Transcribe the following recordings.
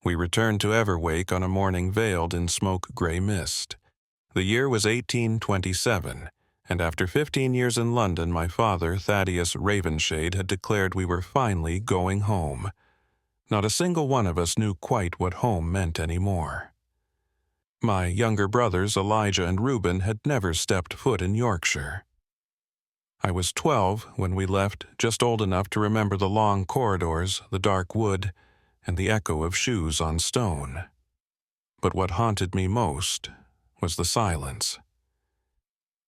We returned to Everwake on a morning veiled in smoke-gray mist. The year was 1827, and after 15 years in London, my father, Thaddeus Ravenshade, had declared we were finally going home. Not a single one of us knew quite what home meant anymore. My younger brothers, Elijah and Reuben, had never stepped foot in Yorkshire. I was 12 when we left, just old enough to remember the long corridors, the dark wood, and the echo of shoes on stone. But what haunted me most was the silence.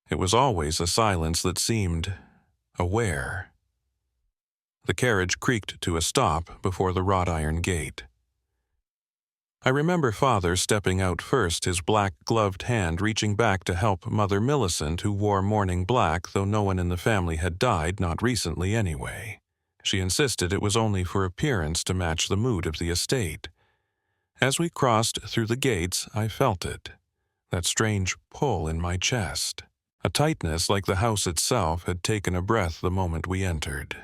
It was always a silence that seemed aware. The carriage creaked to a stop before the wrought iron gate. I remember Father stepping out first, his black-gloved hand reaching back to help Mother Millicent, who wore mourning black, though no one in the family had died, not recently anyway. She insisted it was only for appearance to match the mood of the estate. As we crossed through the gates, I felt it, that strange pull in my chest. A tightness like the house itself had taken a breath the moment we entered.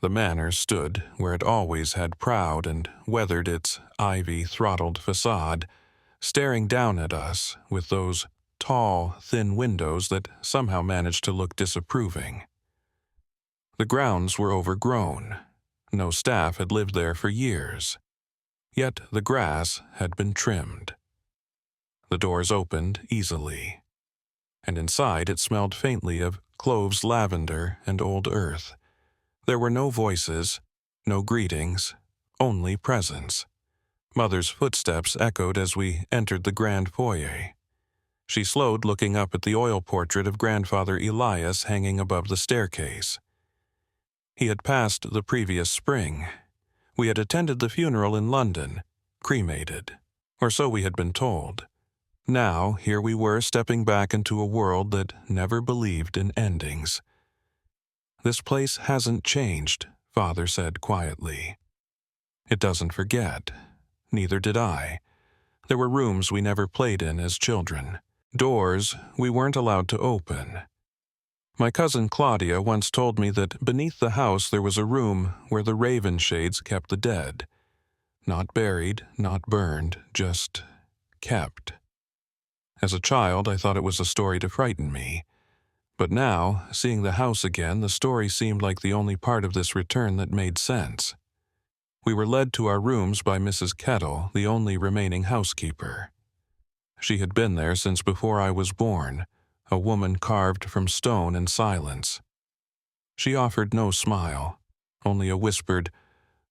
The manor stood where it always had, proud and weathered its ivy-throttled facade, staring down at us with those tall, thin windows that somehow managed to look disapproving. The grounds were overgrown. No staff had lived there for years. Yet the grass had been trimmed. The doors opened easily, and inside it smelled faintly of cloves, lavender, and old earth. There were no voices, no greetings, only presence. Mother's footsteps echoed as we entered the grand foyer. She slowed, looking up at the oil portrait of Grandfather Elias hanging above the staircase. He had passed the previous spring. We had attended the funeral in London, cremated, or so we had been told. Now, here we were stepping back into a world that never believed in endings. "This place hasn't changed," Father said quietly. "It doesn't forget. Neither did I. There were rooms we never played in as children, doors we weren't allowed to open. My cousin Claudia once told me that beneath the house there was a room where the Ravenshades kept the dead. Not buried, not burned, just kept. As a child, I thought it was a story to frighten me. But now, seeing the house again, the story seemed like the only part of this return that made sense. We were led to our rooms by Mrs. Kettle, the only remaining housekeeper. She had been there since before I was born, a woman carved from stone and silence. She offered no smile, only a whispered,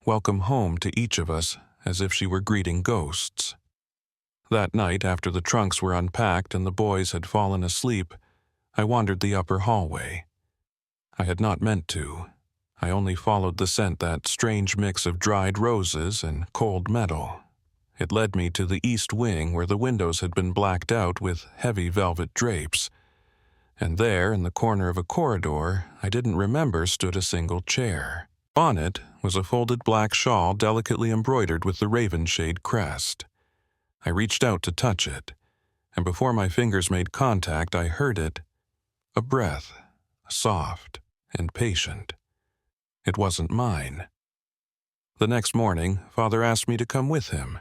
"Welcome home" to each of us, as if she were greeting ghosts. That night, after the trunks were unpacked and the boys had fallen asleep, I wandered the upper hallway. I had not meant to. I only followed the scent, that strange mix of dried roses and cold metal. It led me to the east wing where the windows had been blacked out with heavy velvet drapes. And there, in the corner of a corridor, I didn't remember stood a single chair. On it was a folded black shawl delicately embroidered with the Ravenshade crest. I reached out to touch it, and before my fingers made contact, I heard it. A breath, soft and patient. It wasn't mine. The next morning, Father asked me to come with him.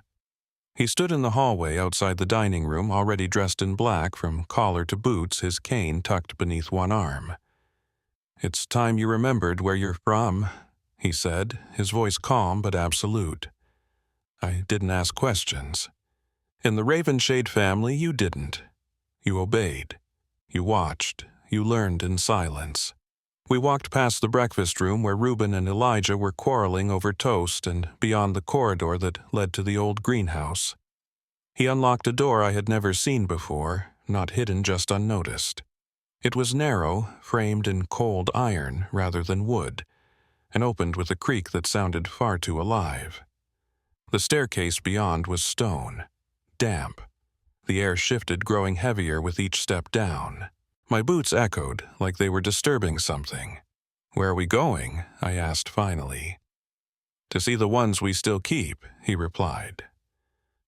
He stood in the hallway outside the dining room, already dressed in black from collar to boots, his cane tucked beneath one arm. "It's time you remembered where you're from," he said, his voice calm but absolute. I didn't ask questions. In the Ravenshade family, you didn't. You obeyed. You watched. You learned in silence. We walked past the breakfast room where Reuben and Elijah were quarreling over toast and beyond the corridor that led to the old greenhouse. He unlocked a door I had never seen before, not hidden, just unnoticed. It was narrow, framed in cold iron rather than wood, and opened with a creak that sounded far too alive. The staircase beyond was stone, damp. The air shifted, growing heavier with each step down. My boots echoed like they were disturbing something. "Where are we going?" I asked finally. "To see the ones we still keep," he replied.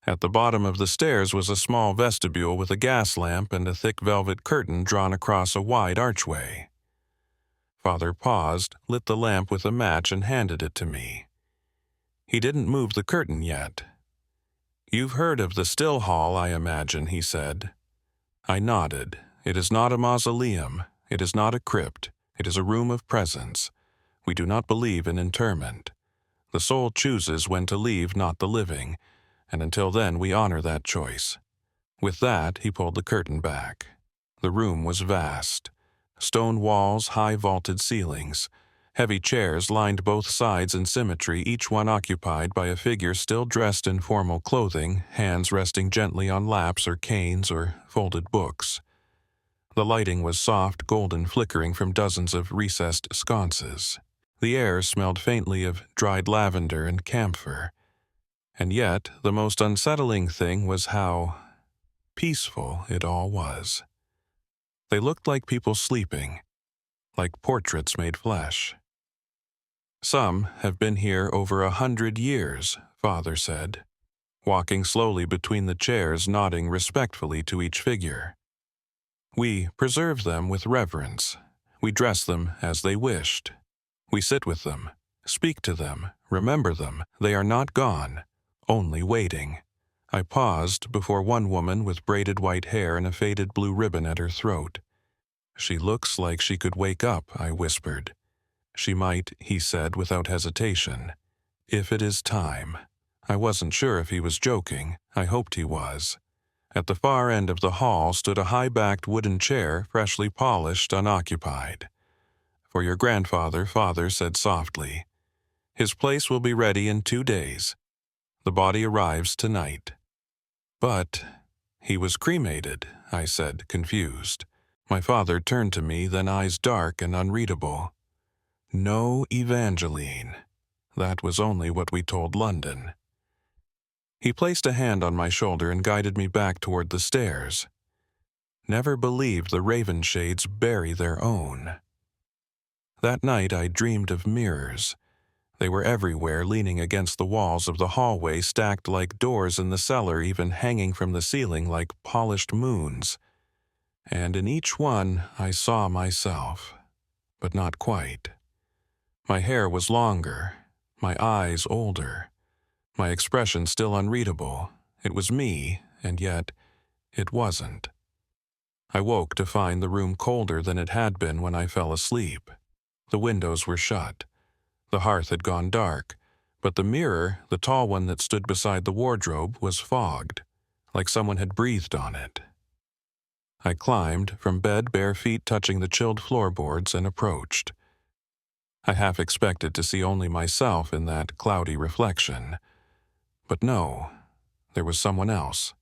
At the bottom of the stairs was a small vestibule with a gas lamp and a thick velvet curtain drawn across a wide archway. Father paused, lit the lamp with a match, and handed it to me. He didn't move the curtain yet. "You've heard of the Still Hall, I imagine," he said. I nodded. "It is not a mausoleum. It is not a crypt. It is a room of presence. We do not believe in interment. The soul chooses when to leave, not the living, and until then we honor that choice." With that, he pulled the curtain back. The room was vast. Stone walls, high vaulted ceilings. Heavy chairs lined both sides in symmetry, each one occupied by a figure still dressed in formal clothing, hands resting gently on laps or canes or folded books. The lighting was soft, golden, flickering from dozens of recessed sconces. The air smelled faintly of dried lavender and camphor. And yet, the most unsettling thing was how peaceful it all was. They looked like people sleeping, like portraits made flesh. "Some have been here over 100 years, Father said, walking slowly between the chairs, nodding respectfully to each figure. "We preserve them with reverence. We dress them as they wished. We sit with them, speak to them, remember them. They are not gone, only waiting." I paused before one woman with braided white hair and a faded blue ribbon at her throat. "She looks like she could wake up," I whispered. "She might," he said without hesitation, "if it is time." I wasn't sure if he was joking. I hoped he was. At the far end of the hall stood a high-backed wooden chair, freshly polished, unoccupied. "For your grandfather," Father said softly. "His place will be ready in 2 days. The body arrives tonight." "But he was cremated," I said, confused. My father turned to me, then eyes dark and unreadable. "No, Evangeline. That was only what we told London." He placed a hand on my shoulder and guided me back toward the stairs. "Never believed the Ravenshades bury their own." That night I dreamed of mirrors. They were everywhere, leaning against the walls of the hallway, stacked like doors in the cellar, even hanging from the ceiling like polished moons. And in each one I saw myself, but not quite. My hair was longer, my eyes older, my expression still unreadable. It was me, and yet it wasn't. I woke to find the room colder than it had been when I fell asleep. The windows were shut. The hearth had gone dark, but the mirror, the tall one that stood beside the wardrobe, was fogged, like someone had breathed on it. I climbed from bed, bare feet touching the chilled floorboards, and approached. I half expected to see only myself in that cloudy reflection. But no, there was someone else.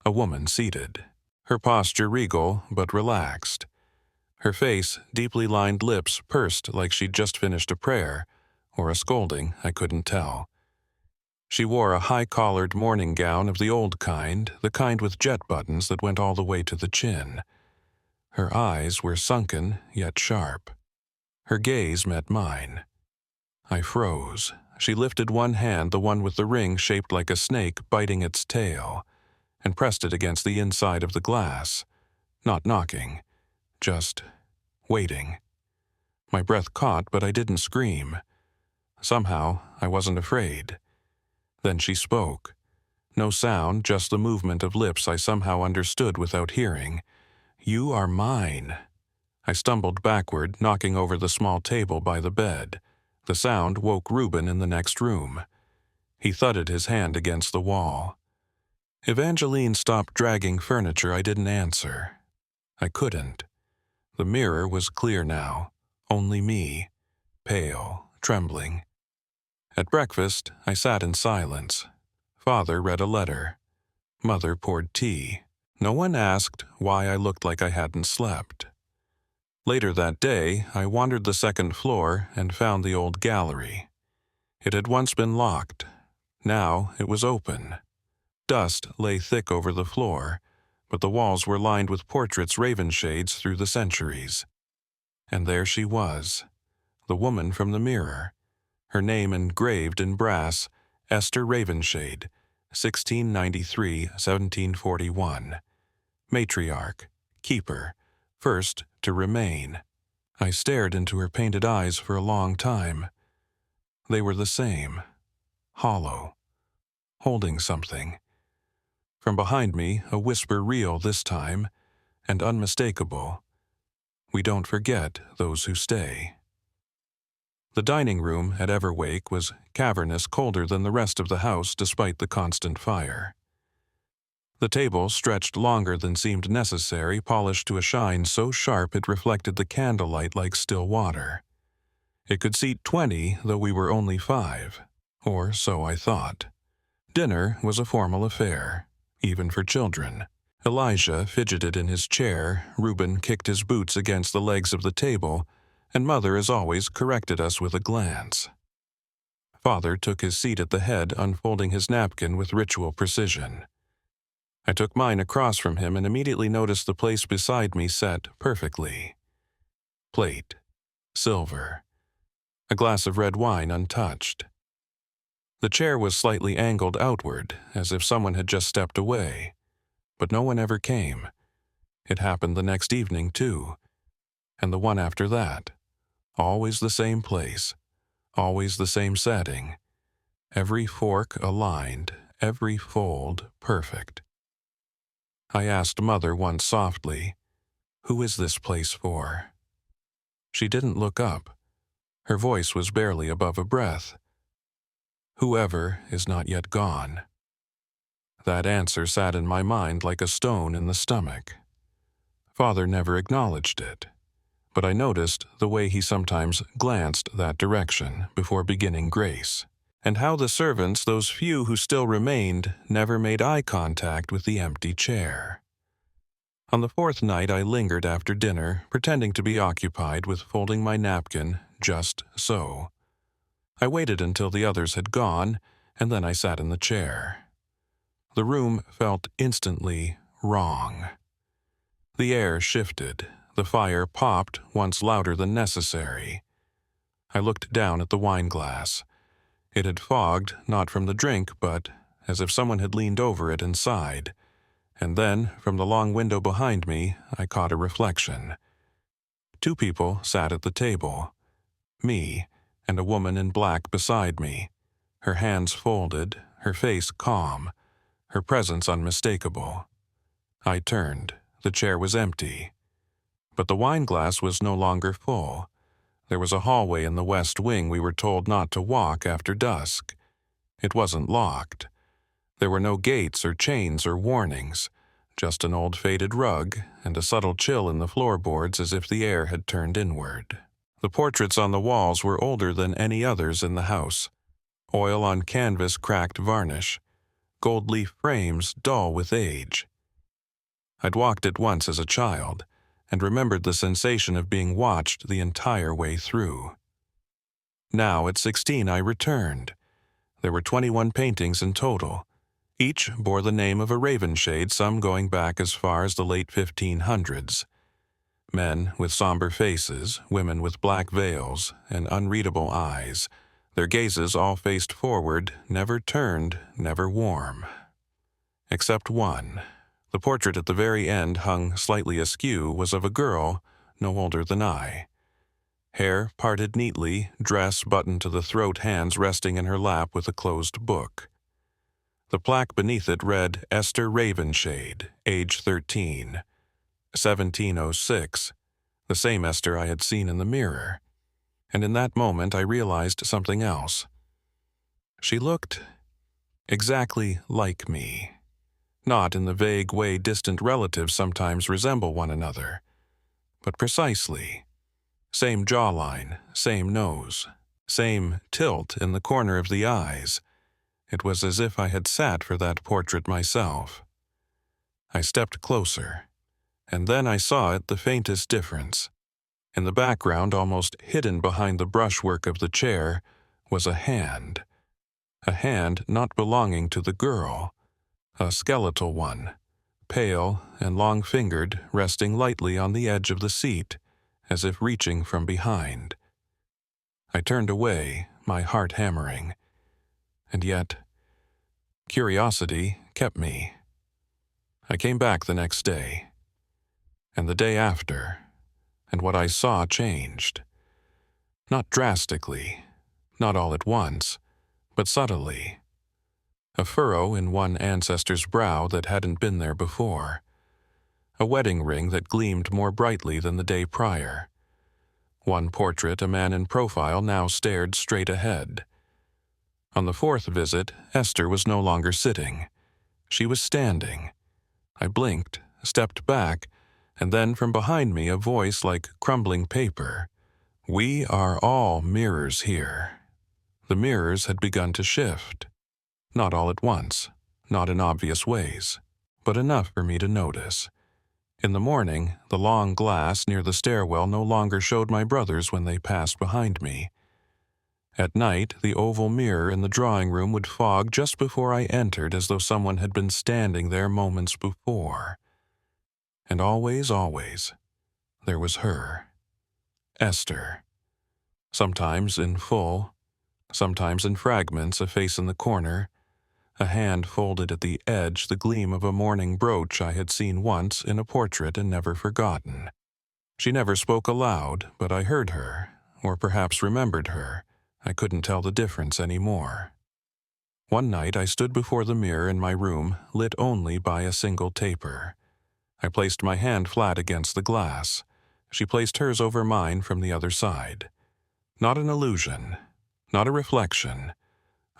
A woman seated, her posture regal but relaxed. Her face, deeply lined lips pursed like she'd just finished a prayer, or a scolding, I couldn't tell. She wore a high-collared morning gown of the old kind, the kind with jet buttons that went all the way to the chin. Her eyes were sunken, yet sharp. Her gaze met mine. I froze. She lifted one hand, the one with the ring shaped like a snake biting its tail, and pressed it against the inside of the glass, not knocking, just waiting. My breath caught, but I didn't scream. Somehow, I wasn't afraid. Then she spoke. No sound, just the movement of lips I somehow understood without hearing. "You are mine." I stumbled backward, knocking over the small table by the bed. The sound woke Reuben in the next room. He thudded his hand against the wall. Evangeline stopped dragging furniture. I didn't answer. I couldn't. The mirror was clear now. Only me, pale, trembling. At breakfast, I sat in silence. Father read a letter. Mother poured tea. No one asked why I looked like I hadn't slept. Later that day, I wandered the second floor and found the old gallery. It had once been locked. Now it was open. Dust lay thick over the floor, but the walls were lined with portraits Ravenshades through the centuries. And there she was, the woman from the mirror, her name engraved in brass, Esther Ravenshade, 1693-1741. Matriarch, keeper, first to remain. I stared into her painted eyes for a long time. They were the same, hollow. holding something. From behind me, a whisper real this time, and unmistakable. We don't forget those who stay. The dining room at Everwake was cavernous, colder than the rest of the house despite the constant fire. The table stretched longer than seemed necessary, polished to a shine so sharp it reflected the candlelight like still water. It could seat 20, though we were only 5, or so I thought. Dinner was a formal affair, even for children. Elijah fidgeted in his chair, Reuben kicked his boots against the legs of the table, and Mother, as always, corrected us with a glance. Father took his seat at the head, unfolding his napkin with ritual precision. I took mine across from him and immediately noticed the place beside me set perfectly. Plate, silver, a glass of red wine untouched. The chair was slightly angled outward, as if someone had just stepped away, but no one ever came. It happened the next evening, too, and the one after that. Always the same place, always the same setting. Every fork aligned, every fold perfect. I asked Mother once softly, "Who is this place for?" She didn't look up. Her voice was barely above a breath. "Whoever is not yet gone." That answer sat in my mind like a stone in the stomach. Father never acknowledged it, but I noticed the way he sometimes glanced that direction before beginning grace, and how the servants, those few who still remained, never made eye contact with the empty chair. On the 4th night I lingered after dinner, pretending to be occupied with folding my napkin, just so. I waited until the others had gone, and then I sat in the chair. The room felt instantly wrong. The air shifted. The fire popped once louder than necessary. I looked down at the wine glass. It had fogged, not from the drink, but as if someone had leaned over it and sighed. And then, from the long window behind me, I caught a reflection. 2 people sat at the table. Me, and a woman in black beside me. Her hands folded, her face calm, her presence unmistakable. I turned. The chair was empty. But the wine glass was no longer full. There was a hallway in the west wing we were told not to walk after dusk. It wasn't locked. There were no gates or chains or warnings, just an old faded rug and a subtle chill in the floorboards as if the air had turned inward. The portraits on the walls were older than any others in the house. Oil on canvas cracked varnish. Gold leaf frames dull with age. I'd walked it once as a child, and remembered the sensation of being watched the entire way through. Now, at 16, I returned. There were 21 paintings in total. Each bore the name of a Ravenshade, some going back as far as the late 1500s. Men with somber faces, women with black veils and unreadable eyes, their gazes all faced forward, never turned, never warm. Except one. The portrait at the very end, hung slightly askew, was of a girl no older than I. Hair parted neatly, dress buttoned to the throat, hands resting in her lap with a closed book. The plaque beneath it read, "Esther Ravenshade, age 13, 1706, the same Esther I had seen in the mirror. And in that moment I realized something else. She looked exactly like me. Not in the vague way distant relatives sometimes resemble one another, but precisely. Same jawline, same nose, same tilt in the corner of the eyes. It was as if I had sat for that portrait myself. I stepped closer, and then I saw it the faintest difference. In the background, almost hidden behind the brushwork of the chair, was a hand not belonging to the girl. A skeletal one, pale and long-fingered, resting lightly on the edge of the seat, as if reaching from behind. I turned away, my heart hammering. And yet, curiosity kept me. I came back the next day, and the day after, and what I saw changed. Not drastically, not all at once, but subtly. a furrow in one ancestor's brow that hadn't been there before, a wedding ring that gleamed more brightly than the day prior. One portrait, a man in profile, now stared straight ahead. On the fourth visit, Esther was no longer sitting. She was standing. I blinked, stepped back, and then from behind me a voice like crumbling paper. "We are all mirrors here." The mirrors had begun to shift. Not all at once, not in obvious ways, but enough for me to notice. In the morning, the long glass near the stairwell no longer showed my brothers when they passed behind me. At night, the oval mirror in the drawing room would fog just before I entered, as though someone had been standing there moments before. And always, there was her, Esther. Sometimes in full, sometimes in fragments, a face in the corner, a hand folded at the edge, the gleam of a mourning brooch I had seen once in a portrait and never forgotten. She never spoke aloud, but I heard her, or perhaps remembered her. I couldn't tell the difference anymore. One night I stood before the mirror in my room, lit only by a single taper. I placed my hand flat against the glass. She placed hers over mine from the other side. Not an illusion, not a reflection,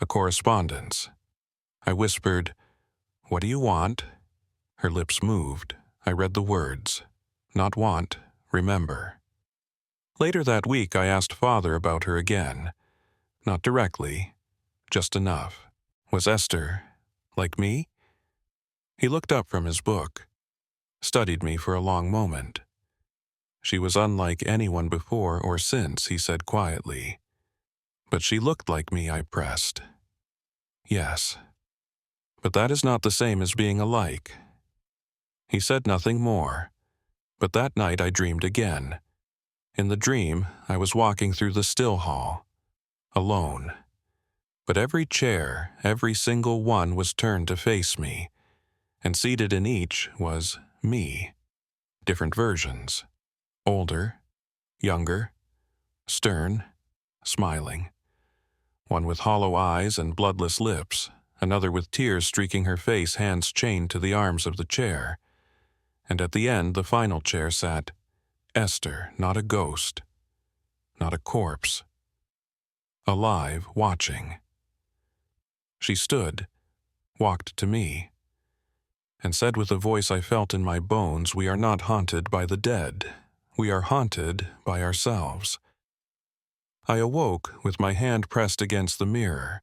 a correspondence. I whispered, "What do you want?" Her lips moved. I read the words, "Not want, remember." Later that week I asked Father about her again. Not directly, just enough. Was Esther like me? He looked up from his book, studied me for a long moment. "She was unlike anyone before or since," he said quietly. "But she looked like me," I pressed. "Yes. But that is not the same as being alike." He said nothing more, but that night I dreamed again. In the dream, I was walking through the still hall, alone. But every chair, every single one was turned to face me, and seated in each was me. Different versions. Older, younger, stern, smiling. One with hollow eyes and bloodless lips, another with tears streaking her face, hands chained to the arms of the chair. And at the end, the final chair, sat Esther, not a ghost, not a corpse. Alive, watching. She stood, walked to me, and said with a voice I felt in my bones, "We are not haunted by the dead. We are haunted by ourselves." I awoke with my hand pressed against the mirror,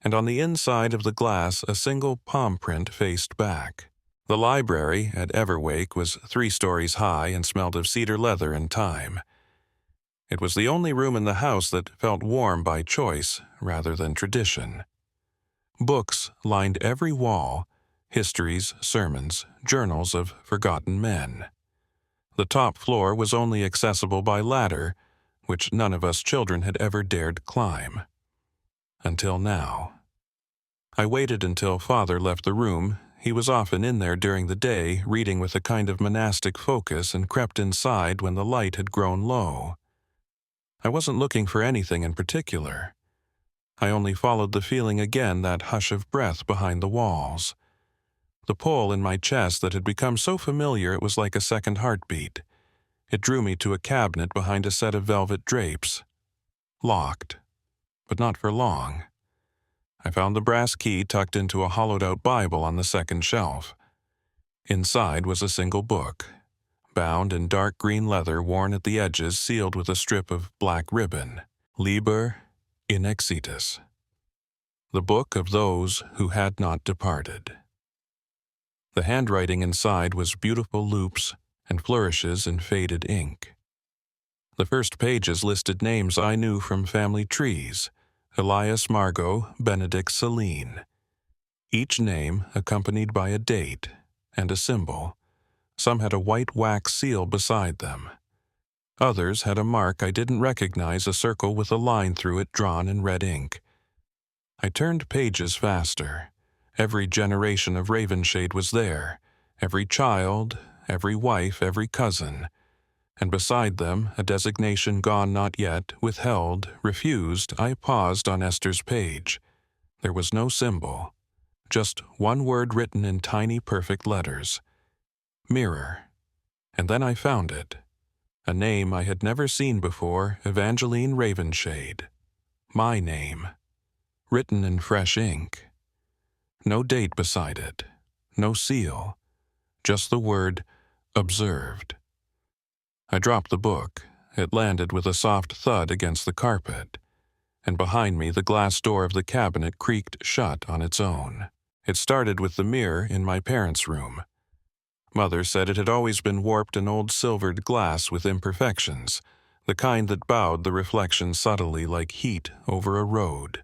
and on the inside of the glass a single palm print faced back. The library at Everwake was 3 stories high and smelled of cedar leather and thyme. It was the only room in the house that felt warm by choice rather than tradition. Books lined every wall, histories, sermons, journals of forgotten men. The top floor was only accessible by ladder, which none of us children had ever dared climb. Until now. I waited until Father left the room. He was often in there during the day, reading with a kind of monastic focus, and crept inside when the light had grown low. I wasn't looking for anything in particular. I only followed the feeling again, that hush of breath behind the walls. The pull in my chest that had become so familiar it was like a second heartbeat. It drew me to a cabinet behind a set of velvet drapes. Locked, but not for long. I found the brass key tucked into a hollowed-out Bible on the second shelf. Inside was a single book, bound in dark green leather, worn at the edges, sealed with a strip of black ribbon. Liber in Exitus. The Book of Those Who Had Not Departed. The handwriting inside was beautiful loops and flourishes in faded ink. The first pages listed names I knew from family trees: Elias Margot, Benedict Celine. Each name accompanied by a date and a symbol. Some had a white wax seal beside them. Others had a mark I didn't recognize, a circle with a line through it drawn in red ink. I turned pages faster. Every generation of Ravenshade was there, every child, every wife, every cousin. And beside them, a designation gone not yet, withheld, refused. I paused on Esther's page. There was no symbol, Just one word written in tiny perfect letters. Mirror. And then I found it. A name I had never seen before, Evangeline Ravenshade. My name. Written in fresh ink. No date beside it. No seal. Just the word, observed. I dropped the book. It landed with a soft thud against the carpet, and behind me the glass door of the cabinet creaked shut on its own. It started with the mirror in my parents' room. Mother said it had always been warped and old silvered glass with imperfections, the kind that bowed the reflection subtly like heat over a road.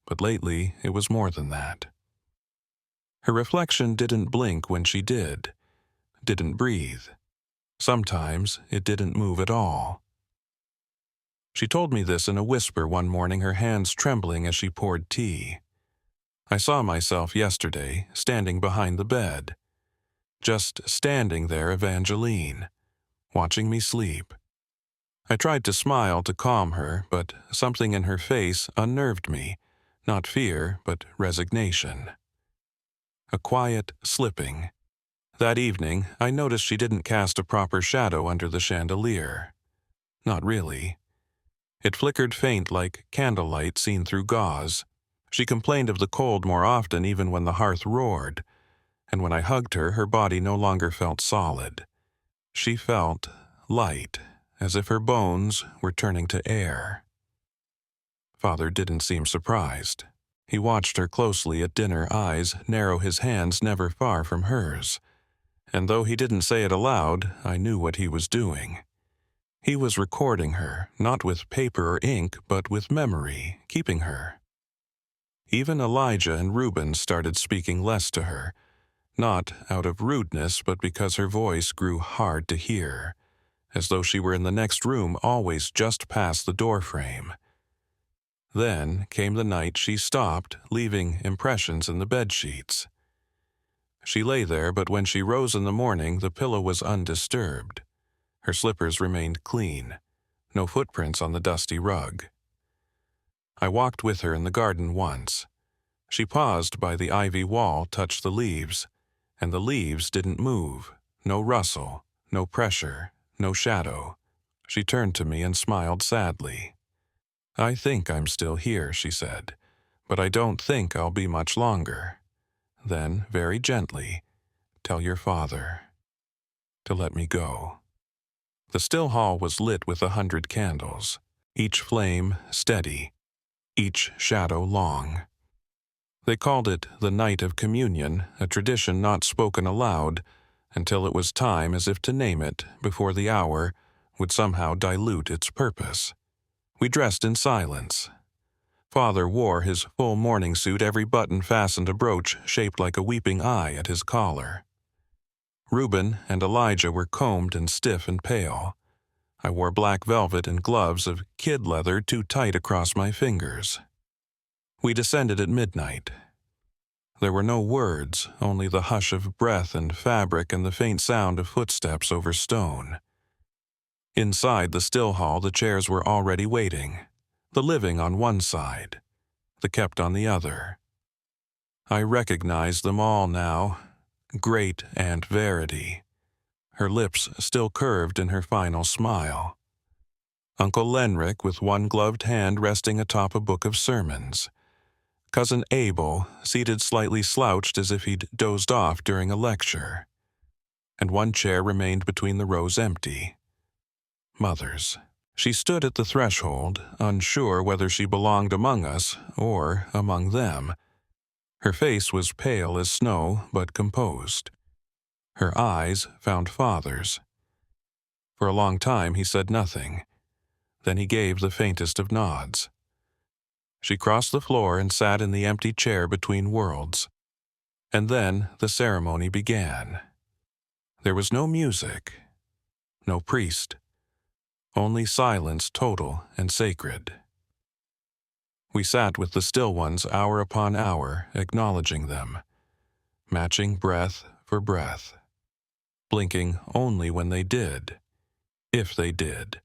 But lately it was more than that. Her reflection didn't blink when she didn't breathe. Sometimes it didn't move at all. She told me this in a whisper one morning, her hands trembling as she poured tea. I saw myself yesterday, standing behind the bed. Just standing there, Evangeline, watching me sleep. I tried to smile to calm her, but something in her face unnerved me, not fear, but resignation. A quiet slipping. That evening, I noticed she didn't cast a proper shadow under the chandelier. Not really. It flickered faint like candlelight seen through gauze. She complained of the cold more often even when the hearth roared, and when I hugged her, her body no longer felt solid. She felt light, as if her bones were turning to air. Father didn't seem surprised. He watched her closely at dinner, eyes narrow, his hands never far from hers. And though he didn't say it aloud, I knew what he was doing. He was recording her, not with paper or ink, but with memory, keeping her. Even Elijah and Reuben started speaking less to her, not out of rudeness, but because her voice grew hard to hear, as though she were in the next room, always just past the doorframe. Then came the night she stopped, leaving impressions in the bedsheets. She lay there, but when she rose in the morning, the pillow was undisturbed. Her slippers remained clean, no footprints on the dusty rug. I walked with her in the garden once. She paused by the ivy wall, touched the leaves, and the leaves didn't move, no rustle, no pressure, no shadow. She turned to me and smiled sadly. "I think I'm still here," she said, "but I don't think I'll be much longer." Then, very gently, "Tell your father to let me go." The still hall was lit with 100 candles, each flame steady, each shadow long. They called it the Night of Communion, a tradition not spoken aloud until it was time, as if to name it before the hour would somehow dilute its purpose. We dressed in silence. Father wore his full morning suit, every button fastened a brooch shaped like a weeping eye at his collar. Reuben and Elijah were combed and stiff and pale. I wore black velvet and gloves of kid leather too tight across my fingers. We descended at midnight. There were no words, only the hush of breath and fabric and the faint sound of footsteps over stone. Inside the still hall, the chairs were already waiting, the living on one side, the kept on the other. I recognized them all now. Great Aunt Verity, her lips still curved in her final smile. Uncle Lenric with one gloved hand resting atop a book of sermons. Cousin Abel, seated slightly slouched as if he'd dozed off during a lecture. And one chair remained between the rows empty. Mother's. She stood at the threshold, unsure whether she belonged among us or among them. Her face was pale as snow, but composed. Her eyes found Father's. For a long time he said nothing. Then he gave the faintest of nods. She crossed the floor and sat in the empty chair between worlds. And then the ceremony began. There was no music, no priest, only silence total and sacred. We sat with the still ones hour upon hour, acknowledging them, matching breath for breath, blinking only when they did, if they did.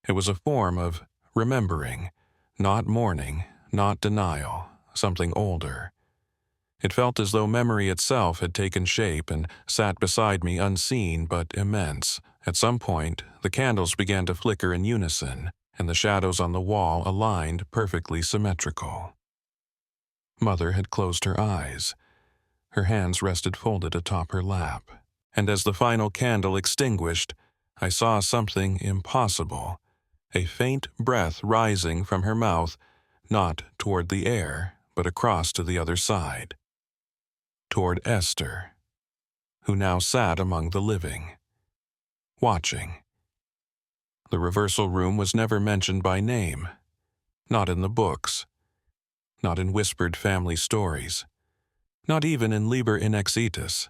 It was a form of remembering, not mourning, not denial, something older. It felt as though memory itself had taken shape and sat beside me unseen but immense. At some point, the candles began to flicker in unison, and the shadows on the wall aligned perfectly symmetrical. Mother had closed her eyes. Her hands rested folded atop her lap, and as the final candle extinguished, I saw something impossible, a faint breath rising from her mouth, not toward the air, but across to the other side, toward Esther, who now sat among the living, watching. The reversal room was never mentioned by name, not in the books, not in whispered family stories, not even in Liber in Exitus.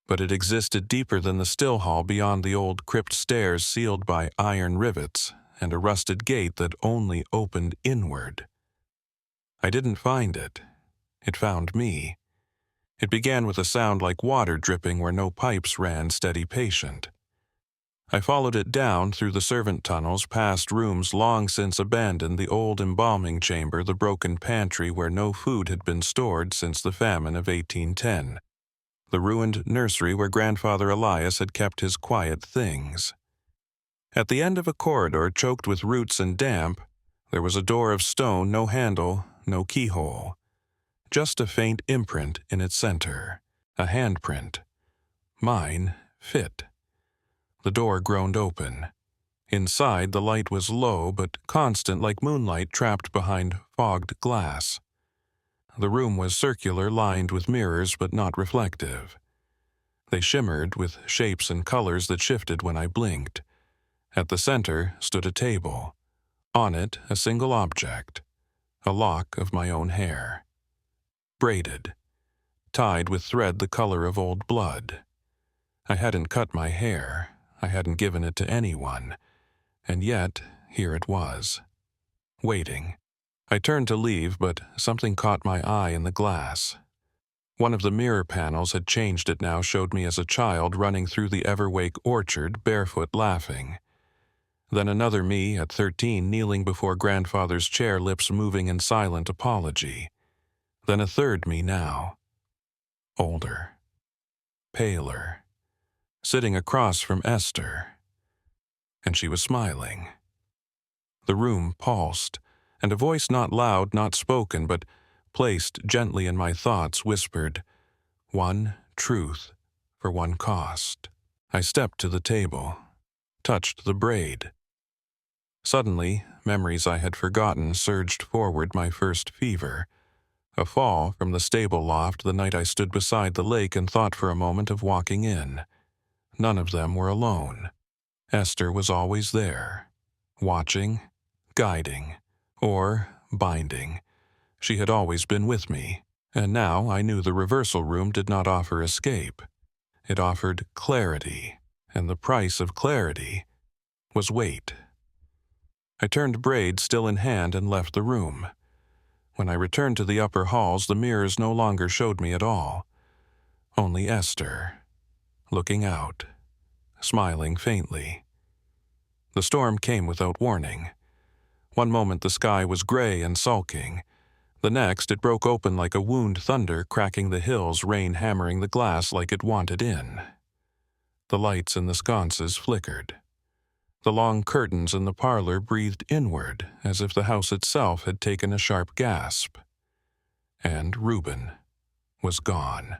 But it existed deeper than the still hall beyond the old crypt stairs sealed by iron rivets and a rusted gate that only opened inward. I didn't find it. It found me. It began with a sound like water dripping where no pipes ran, steady patient. I followed it down through the servant tunnels, past rooms long since abandoned, the old embalming chamber, the broken pantry where no food had been stored since the famine of 1810, the ruined nursery where Grandfather Elias had kept his quiet things. At the end of a corridor choked with roots and damp, there was a door of stone, no handle, no keyhole. Just a faint imprint in its center, a handprint. Mine fit. The door groaned open. Inside, the light was low but constant, like moonlight trapped behind fogged glass. The room was circular, lined with mirrors but not reflective. They shimmered with shapes and colors that shifted when I blinked. At the center stood a table. On it, a single object, a lock of my own hair. Braided, tied with thread the color of old blood. I hadn't cut my hair. I hadn't given it to anyone. And yet, here it was, waiting. I turned to leave, but something caught my eye in the glass. One of the mirror panels had changed it now, showed me as a child running through the Everwake orchard, barefoot, laughing. Then another me at 13 kneeling before grandfather's chair, lips moving in silent apology. Then a third me now, older, paler, sitting across from Esther. And she was smiling. The room pulsed, and a voice not loud, not spoken, but placed gently in my thoughts, whispered, "One truth for one cost." I stepped to the table, touched the braid. Suddenly, memories I had forgotten surged forward, my first fever. A fall from the stable loft the night I stood beside the lake and thought for a moment of walking in. None of them were alone. Esther was always there, watching, guiding, or binding. She had always been with me, and now I knew the reversal room did not offer escape. It offered clarity, and the price of clarity was weight. I turned braid still in hand and left the room. When I returned to the upper halls, the mirrors no longer showed me at all. Only Esther, looking out, smiling faintly. The storm came without warning. One moment the sky was gray and sulking. The next it broke open like a wound, thunder cracking the hills, rain hammering the glass like it wanted in. The lights in the sconces flickered. The long curtains in the parlor breathed inward, as if the house itself had taken a sharp gasp. And Reuben was gone.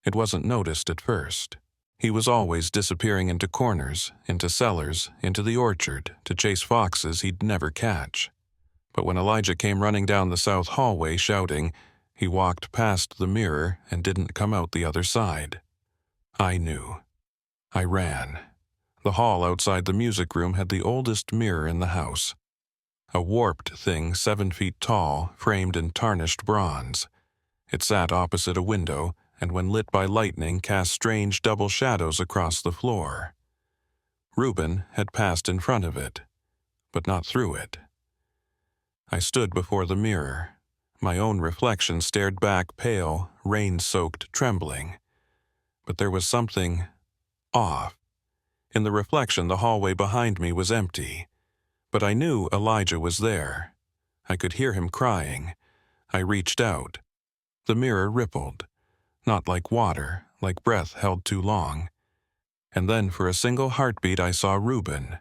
It wasn't noticed at first. He was always disappearing into corners, into cellars, into the orchard, to chase foxes he'd never catch. But when Elijah came running down the south hallway shouting, he walked past the mirror and didn't come out the other side. I knew. I ran. The hall outside the music room had the oldest mirror in the house. A warped thing 7 feet tall, framed in tarnished bronze. It sat opposite a window, and when lit by lightning cast strange double shadows across the floor. Reuben had passed in front of it, but not through it. I stood before the mirror. My own reflection stared back, pale, rain-soaked, trembling. But there was something off. In the reflection, the hallway behind me was empty. But I knew Elijah was there. I could hear him crying. I reached out. The mirror rippled, not like water, like breath held too long. And then for a single heartbeat I saw Reuben,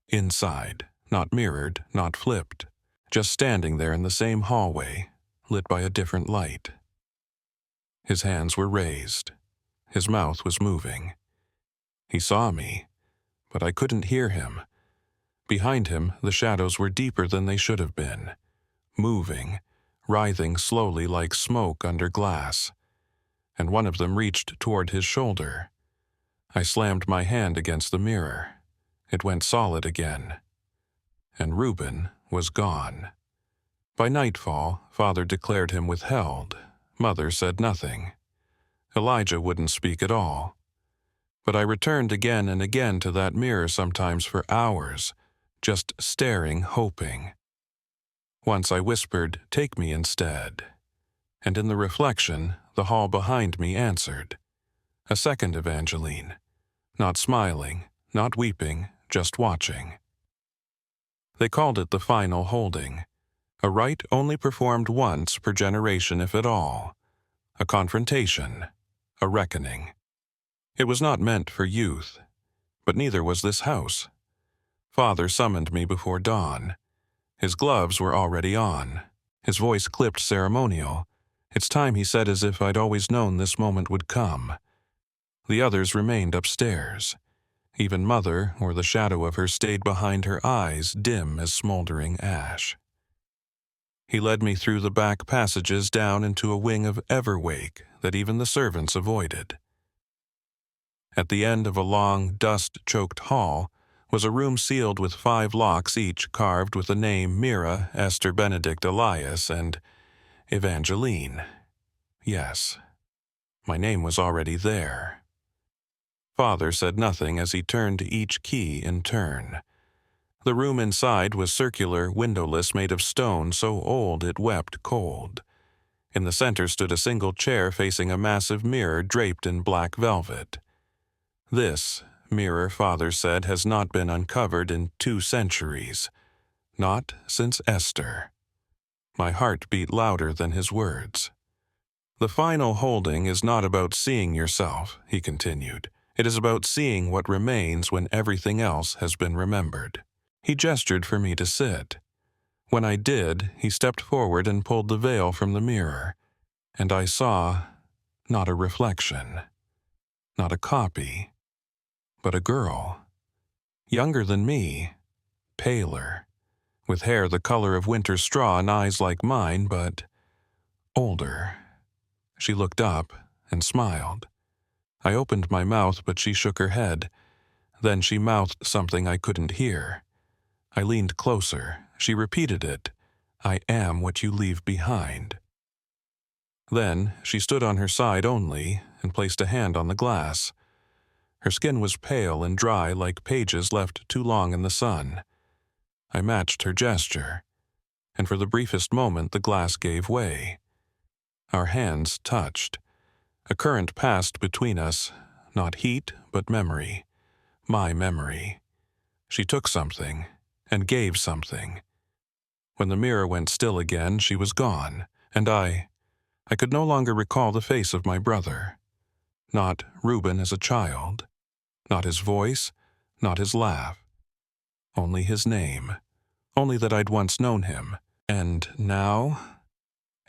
inside, not mirrored, not flipped, just standing there in the same hallway, lit by a different light. His hands were raised. His mouth was moving. He saw me, but I couldn't hear him. Behind him, the shadows were deeper than they should have been, moving, writhing slowly like smoke under glass, and one of them reached toward his shoulder. I slammed my hand against the mirror. It went solid again. And Reuben was gone. By nightfall, Father declared him withheld. Mother said nothing. Elijah wouldn't speak at all. But I returned again and again to that mirror sometimes for hours, just staring, hoping. Once I whispered, "Take me instead." And in the reflection, the hall behind me answered. A second Evangeline, not smiling, not weeping, just watching. They called it the final holding, a rite only performed once per generation if at all, a confrontation, a reckoning. It was not meant for youth, but neither was this house. Father summoned me before dawn. His gloves were already on. His voice clipped ceremonial. "It's time," he said, as if I'd always known this moment would come. The others remained upstairs. Even Mother, or the shadow of her, stayed behind her eyes, dim as smoldering ash. He led me through the back passages down into a wing of Everwake that even the servants avoided. At the end of a long, dust-choked hall was a room sealed with 5 locks each carved with the name Mira, Esther, Benedict, Elias, and Evangeline. Yes, my name was already there. Father said nothing as he turned each key in turn. The room inside was circular, windowless, made of stone so old it wept cold. In the center stood a single chair facing a massive mirror draped in black velvet. This mirror, Father said, has not been uncovered in 2 centuries. Not since Esther. My heart beat louder than his words. The final holding is not about seeing yourself, he continued. It is about seeing what remains when everything else has been remembered. He gestured for me to sit. When I did, he stepped forward and pulled the veil from the mirror, and I saw not a reflection, not a copy, but a girl. Younger than me, paler, with hair the color of winter straw and eyes like mine, but older. She looked up and smiled. I opened my mouth, but she shook her head. Then she mouthed something I couldn't hear. I leaned closer. She repeated it. "I am what you leave behind." Then she stood on her side only and placed a hand on the glass. Her skin was pale and dry like pages left too long in the sun. I matched her gesture, and for the briefest moment the glass gave way. Our hands touched. A current passed between us, not heat, but memory. My memory. She took something, and gave something. When the mirror went still again, she was gone, and I could no longer recall the face of my brother. Not Reuben as a child. Not his voice, not his laugh. Only his name. Only that I'd once known him. And now?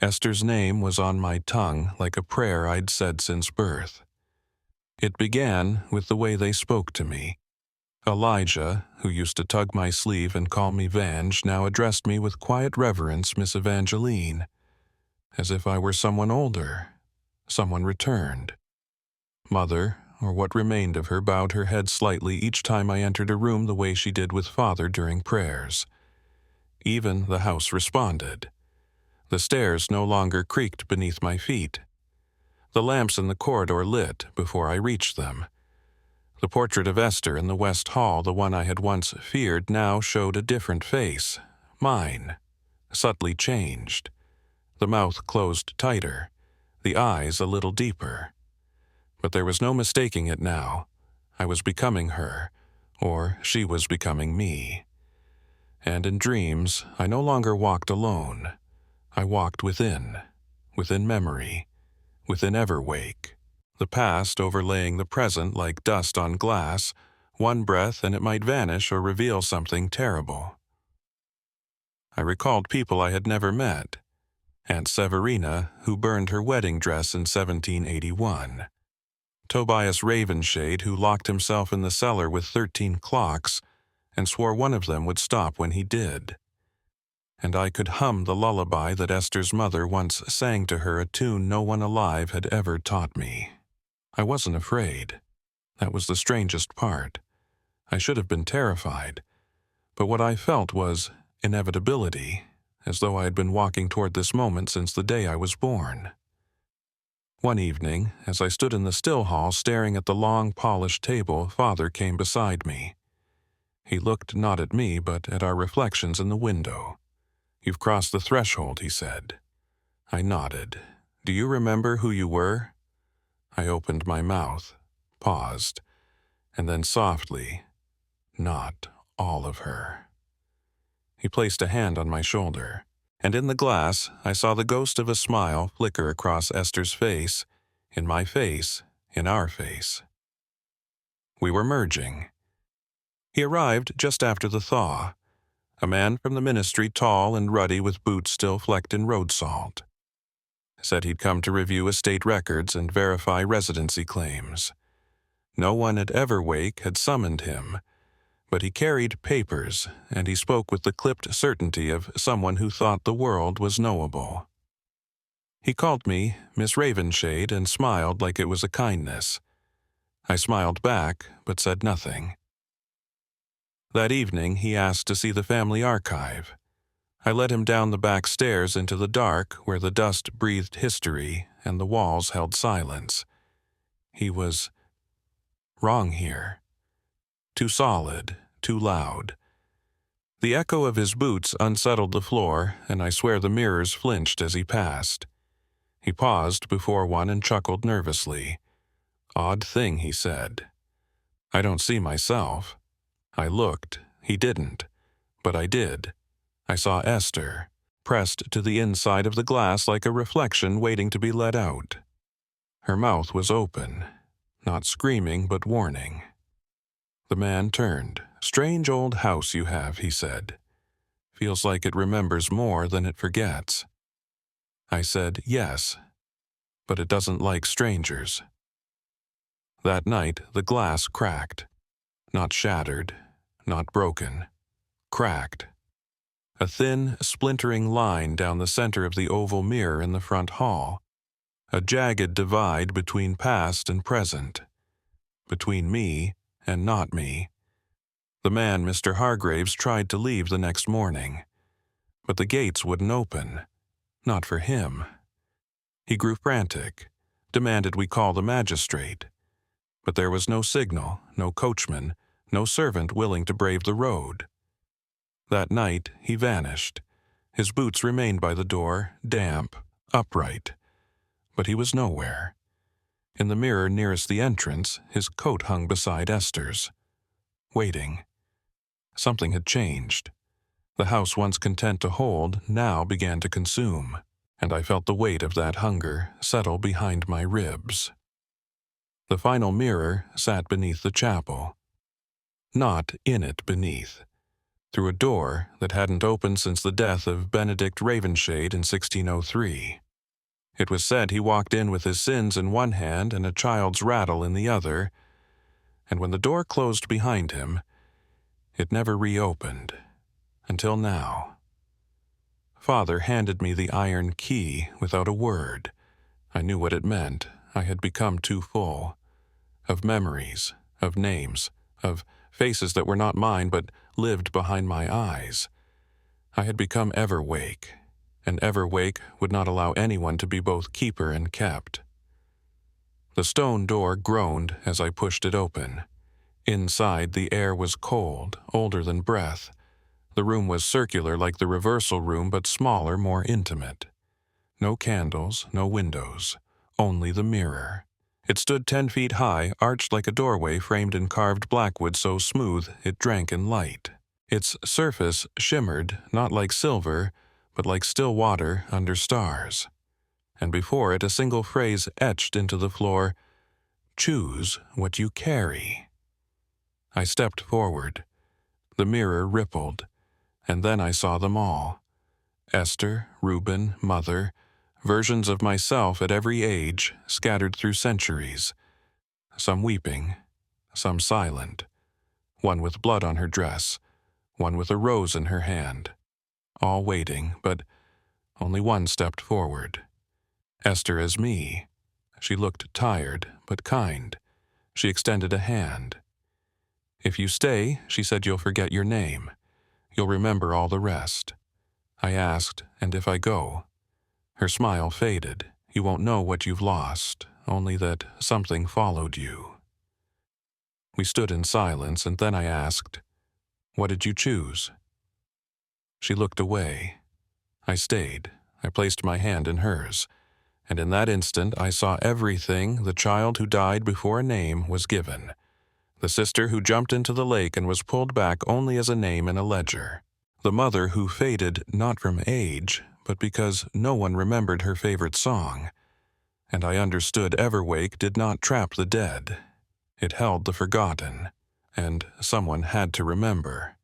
Esther's name was on my tongue like a prayer I'd said since birth. It began with the way they spoke to me. Elijah, who used to tug my sleeve and call me Vange, now addressed me with quiet reverence, "Miss Evangeline," as if I were someone older, someone returned. Mother, or what remained of her, bowed her head slightly each time I entered a room the way she did with Father during prayers. Even the house responded. The stairs no longer creaked beneath my feet. The lamps in the corridor lit before I reached them. The portrait of Esther in the West Hall, the one I had once feared, now showed a different face, mine, subtly changed. The mouth closed tighter, the eyes a little deeper. But there was no mistaking it now. I was becoming her, or she was becoming me. And in dreams, I no longer walked alone. I walked within memory, within Everwake, the past overlaying the present like dust on glass, one breath and it might vanish or reveal something terrible. I recalled people I had never met. Aunt Severina, who burned her wedding dress in 1781. Tobias Ravenshade, who locked himself in the cellar with 13 clocks and swore one of them would stop when he did. And I could hum the lullaby that Esther's mother once sang to her, a tune no one alive had ever taught me. I wasn't afraid. That was the strangest part. I should have been terrified, but what I felt was inevitability, as though I had been walking toward this moment since the day I was born. One evening, as I stood in the still hall staring at the long, polished table, Father came beside me. He looked not at me, but at our reflections in the window. "You've crossed the threshold," he said. I nodded. "Do you remember who you were?" I opened my mouth, paused, and then softly, "Not all of her." He placed a hand on my shoulder, and in the glass I saw the ghost of a smile flicker across Esther's face, in my face, in our face. We were merging. He arrived just after the thaw, a man from the ministry, tall and ruddy with boots still flecked in road salt. Said he'd come to review estate records and verify residency claims. No one at Everwake had summoned him, but he carried papers, and he spoke with the clipped certainty of someone who thought the world was knowable. He called me Miss Ravenshade and smiled like it was a kindness. I smiled back, but said nothing. That evening he asked to see the family archive. I led him down the back stairs into the dark where the dust breathed history and the walls held silence. He was wrong here. Too solid, too loud. The echo of his boots unsettled the floor, and I swear the mirrors flinched as he passed. He paused before one and chuckled nervously. "Odd thing," he said. "I don't see myself." I looked. He didn't. But I did. I saw Esther, pressed to the inside of the glass like a reflection waiting to be let out. Her mouth was open, not screaming but warning. The man turned. "Strange old house you have," he said. "Feels like it remembers more than it forgets." I said, "Yes, but it doesn't like strangers." That night, the glass cracked. Not shattered, not broken. Cracked. A thin, splintering line down the center of the oval mirror in the front hall. A jagged divide between past and present. Between me and not me. The man, Mr. Hargraves, tried to leave the next morning. But the gates wouldn't open. Not for him. He grew frantic, demanded we call the magistrate. But there was no signal, no coachman, no servant willing to brave the road. That night he vanished. His boots remained by the door, damp, upright. But he was nowhere. In the mirror nearest the entrance, his coat hung beside Esther's. Waiting. Something had changed. The house once content to hold now began to consume, and I felt the weight of that hunger settle behind my ribs. The final mirror sat beneath the chapel. Not in it beneath. Through a door that hadn't opened since the death of Benedict Ravenshade in 1603. It was said he walked in with his sins in one hand and a child's rattle in the other, and when the door closed behind him, it never reopened, until now. Father handed me the iron key without a word. I knew what it meant. I had become too full. Of memories, of names, of faces that were not mine but lived behind my eyes. I had become Everwake, and Everwake would not allow anyone to be both keeper and kept. The stone door groaned as I pushed it open. Inside, the air was cold, older than breath. The room was circular like the reversal room, but smaller, more intimate. No candles, no windows, only the mirror. It stood 10 feet high, arched like a doorway framed in carved blackwood so smooth it drank in light. Its surface shimmered, not like silver, but like still water under stars. and before it a single phrase etched into the floor, "Choose what you carry." I stepped forward. The mirror rippled, and then I saw them all. Esther, Reuben, Mother, versions of myself at every age, scattered through centuries. Some weeping, some silent. One with blood on her dress, one with a rose in her hand. All waiting, but only one stepped forward. Esther as me. She looked tired, but kind. She extended a hand. "If you stay," she said, "you'll forget your name. You'll remember all the rest." I asked, "And if I go?" Her smile faded. "You won't know what you've lost, only that something followed you." We stood in silence, and then I asked, "What did you choose?" She looked away. I stayed. I placed my hand in hers, and in that instant I saw everything the child who died before a name was given, the sister who jumped into the lake and was pulled back only as a name in a ledger, the mother who faded not from age, but because no one remembered her favorite song. And I understood Everwake did not trap the dead. It held the forgotten, and someone had to remember.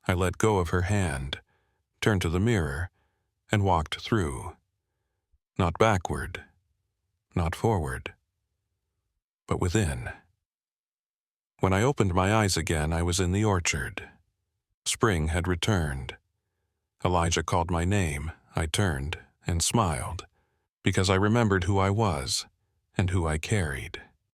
I let go of her hand, turned to the mirror, and walked through. Not backward, not forward, but within. When I opened my eyes again, I was in the orchard. Spring had returned. Elijah called my name. I turned and smiled, because I remembered who I was and who I carried.